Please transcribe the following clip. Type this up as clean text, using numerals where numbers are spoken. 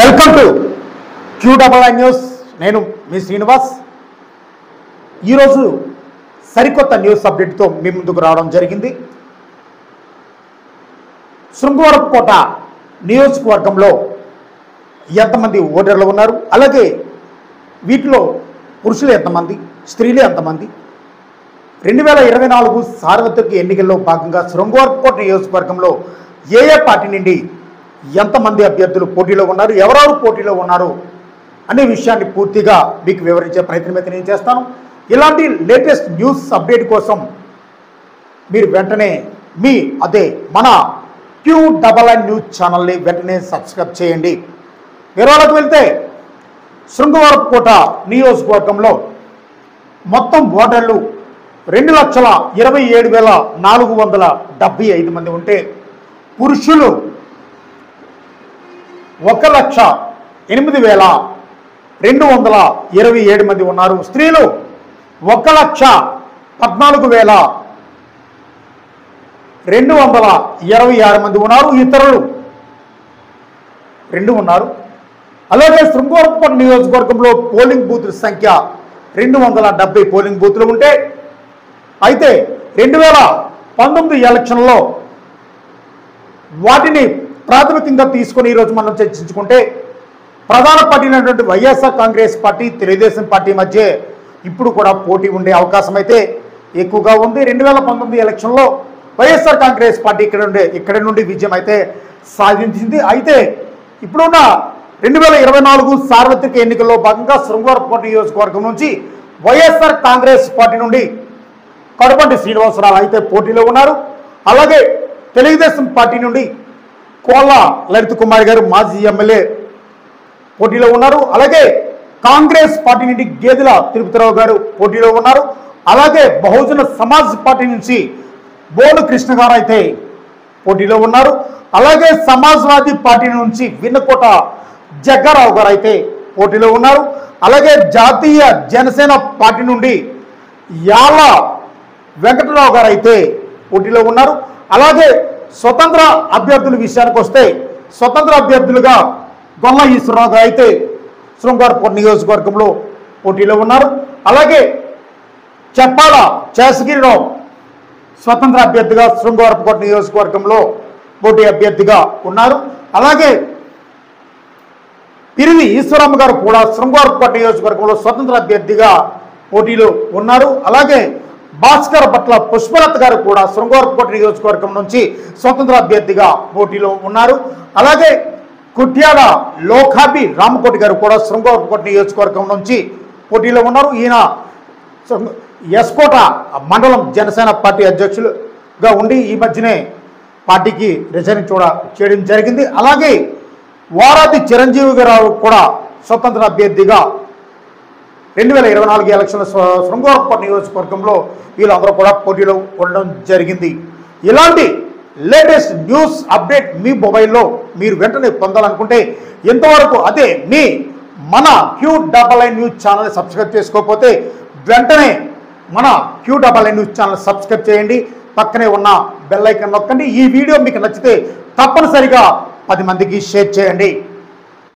Welcome to QNN news. నేను మీ శ్రీనివాస్. ఈరోజు సరికొత్త న్యూస్ అప్డేట్తో మీ ముందుకు రావడం జరిగింది. శృంగవరపుకోట నియోజకవర్గంలో ఎంతమంది ఓటర్లు ఉన్నారు, అలాగే వీటిలో పురుషులు ఎంతమంది, స్త్రీలు ఎంతమంది, 2024 సార్వత్రిక ఎన్నికల్లో భాగంగా శృంగవరపుకోట నియోజకవర్గంలో ఏ పార్టీ నుండి ఎంతమంది అభ్యర్థులు పోటీలో ఉన్నారు, ఎవరెవరు పోటీలో ఉన్నారు అనే విషయాన్ని పూర్తిగా మీకు వివరించే ప్రయత్నం అయితే నేను చేస్తాను. ఇలాంటి లేటెస్ట్ న్యూస్ అప్డేట్ కోసం మీరు వెంటనే మన QNN న్యూస్ ఛానల్ని వెంటనే సబ్స్క్రైబ్ చేయండి. వివరాలకు వెళ్తే శృంగవరపుకోట నియోజకవర్గంలో మొత్తం ఓటర్లు 2,27,475 మంది ఉంటే పురుషులు 1,08,227 మంది ఉన్నారు. స్త్రీలు 1,14,226 మంది ఉన్నారు. ఇతరులు 2 ఉన్నారు. అలాగే శృంగవరపుకోట నియోజకవర్గంలో పోలింగ్ బూతుల సంఖ్య 270 పోలింగ్ బూతులు ఉంటే, అయితే 2019 ఎలక్షన్లో వాటిని ప్రాథమికంగా తీసుకొని ఈరోజు మనం చర్చించుకుంటే ప్రధాన పార్టీ అయినటువంటి వైఎస్ఆర్ కాంగ్రెస్ పార్టీ, తెలుగుదేశం పార్టీ మధ్య ఇప్పుడు కూడా పోటీ ఉండే అవకాశం అయితే ఎక్కువగా ఉంది. 2019 ఎలక్షన్లో వైఎస్ఆర్ కాంగ్రెస్ పార్టీ ఇక్కడ నుండి విజయం అయితే సాధించింది. అయితే ఇప్పుడున్న 2024 సార్వత్రిక ఎన్నికల్లో భాగంగా శృంగవరపుకోట నియోజకవర్గం నుంచి వైఎస్ఆర్ కాంగ్రెస్ పార్టీ నుండి కడపంటి శ్రీనివాసరావు అయితే పోటీలో ఉన్నారు. అలాగే తెలుగుదేశం పార్టీ నుండి కోళ్ళ లలిత్ కుమార్ గారు మాజీ ఎమ్మెల్యే పోటీలో ఉన్నారు. అలాగే కాంగ్రెస్ పార్టీ నుండి గేదెల తిరుపతిరావు గారు పోటీలో ఉన్నారు. అలాగే బహుజన సమాజ్ పార్టీ నుంచి బోడు కృష్ణ గారు అయితే పోటీలో ఉన్నారు. అలాగే సమాజ్వాదీ పార్టీ నుంచి విన్నకోట జగ్గారావు గారు అయితే పోటీలో ఉన్నారు. అలాగే జాతీయ జనసేన పార్టీ నుండి యాల వెంకటరావు గారు అయితే పోటీలో ఉన్నారు. అలాగే స్వతంత్ర అభ్యర్థుల విషయానికి వస్తే స్వతంత్ర అభ్యర్థులుగా గొల్ల ఈశ్వరరావు గారు అయితే శృంగవరపుకోట నియోజకవర్గంలో పోటీలో ఉన్నారు. అలాగే చెప్పాల శేషగిరిరావు స్వతంత్ర అభ్యర్థిగా శృంగవరపుకోట నియోజకవర్గంలో పోటీ అభ్యర్థిగా ఉన్నారు. అలాగే పిరివి ఈశ్వరమ్మ గారు కూడా శృంగవరపుకోట నియోజకవర్గంలో స్వతంత్ర అభ్యర్థిగా పోటీలో ఉన్నారు. అలాగే భాస్కర్ పట్ల పుష్పలత గారు కూడా శృంగవరపుకోట నియోజకవర్గం నుంచి స్వతంత్ర అభ్యర్థిగా పోటీలో ఉన్నారు. అలాగే కుట్యాల లోకాభి రామకోటి గారు కూడా శృంగవరపుకోట నియోజకవర్గం నుంచి పోటీలో ఉన్నారు. ఈయన ఎస్కోట మండలం జనసేన పార్టీ అధ్యక్షులుగా ఉండి ఈ మధ్యనే పార్టీకి రిజైన్ చేయడం జరిగింది. అలాగే వారాది చిరంజీవి గారు కూడా స్వతంత్ర అభ్యర్థిగా 2024 ఎలక్షన్ల శృంగవరపుకోట నియోజకవర్గంలో వీళ్ళందరూ కూడా పోటీలో ఉండడం జరిగింది. ఇలాంటి లేటెస్ట్ న్యూస్ అప్డేట్ మీ మొబైల్లో మీరు వెంటనే పొందాలనుకుంటే ఇంతవరకు మన QNN న్యూస్ ఛానల్ని సబ్స్క్రైబ్ చేసుకోకపోతే వెంటనే మన QNN న్యూస్ ఛానల్ సబ్స్క్రైబ్ చేయండి. పక్కనే ఉన్న బెల్ ఐకాన్ నొక్కండి. ఈ వీడియో మీకు నచ్చితే తప్పనిసరిగా 10 మందికి షేర్ చేయండి.